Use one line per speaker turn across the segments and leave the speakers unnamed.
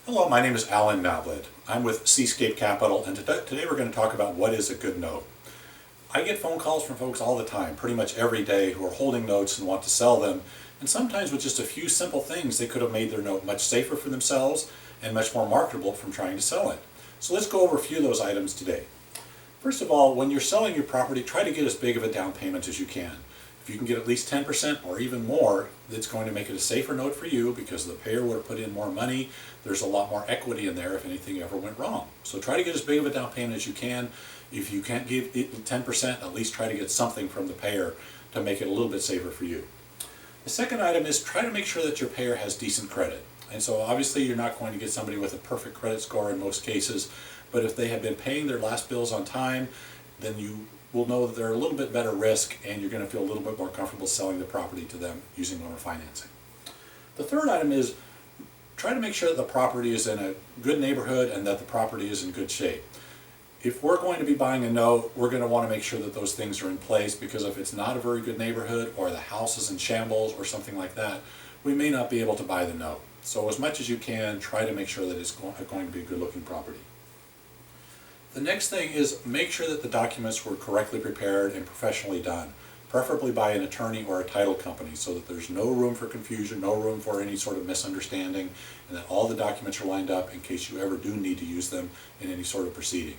Hello, my name is Alan Mavlid. I'm with Seascape Capital, and today we're going to talk about what is a good note. I get phone calls from folks all the time, pretty much every day, who are holding notes and want to sell them, and sometimes with just a few simple things they could have made their note much safer for themselves and much more marketable from trying to sell it. So let's go over a few of those items today. First of all, when you're selling your property, try to get as big of a down payment as you can. If you can get at least 10% or even more, it's going to make it a safer note for you because the payer would have put in more money. There's a lot more equity in there if anything ever went wrong. So try to get as big of a down payment as you can. If you can't give 10%, at least try to get something from the payer to make it a little bit safer for you. The second item is try to make sure that your payer has decent credit. And so obviously you're not going to get somebody with a perfect credit score in most cases, but if they have been paying their last bills on time, then you will know that they're a little bit better risk and you're going to feel a little bit more comfortable selling the property to them using owner financing. The third item is try to make sure that the property is in a good neighborhood and that the property is in good shape. If we're going to be buying a note, we're going to want to make sure that those things are in place, because if it's not a very good neighborhood or the house is in shambles or something like that, we may not be able to buy the note. So as much as you can, try to make sure that it's going to be a good looking property. The next thing is make sure that the documents were correctly prepared and professionally done, preferably by an attorney or a title company, so that there's no room for confusion, no room for any sort of misunderstanding, and that all the documents are lined up in case you ever do need to use them in any sort of proceeding.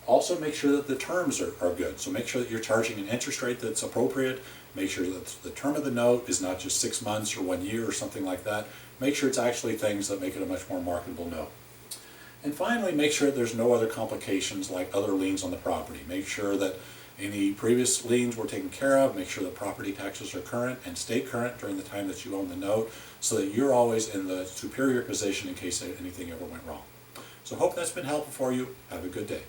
Also make sure that the terms are good, so make sure that you're charging an interest rate that's appropriate. Make sure that the term of the note is not just 6 months or 1 year or something like that. Make sure it's actually things that make it a much more marketable note. And finally, make sure that there's no other complications like other liens on the property. Make sure that any previous liens were taken care of. Make sure that property taxes are current and stay current during the time that you own the note, so that you're always in the superior position in case anything ever went wrong. So I hope that's been helpful for you. Have a good day.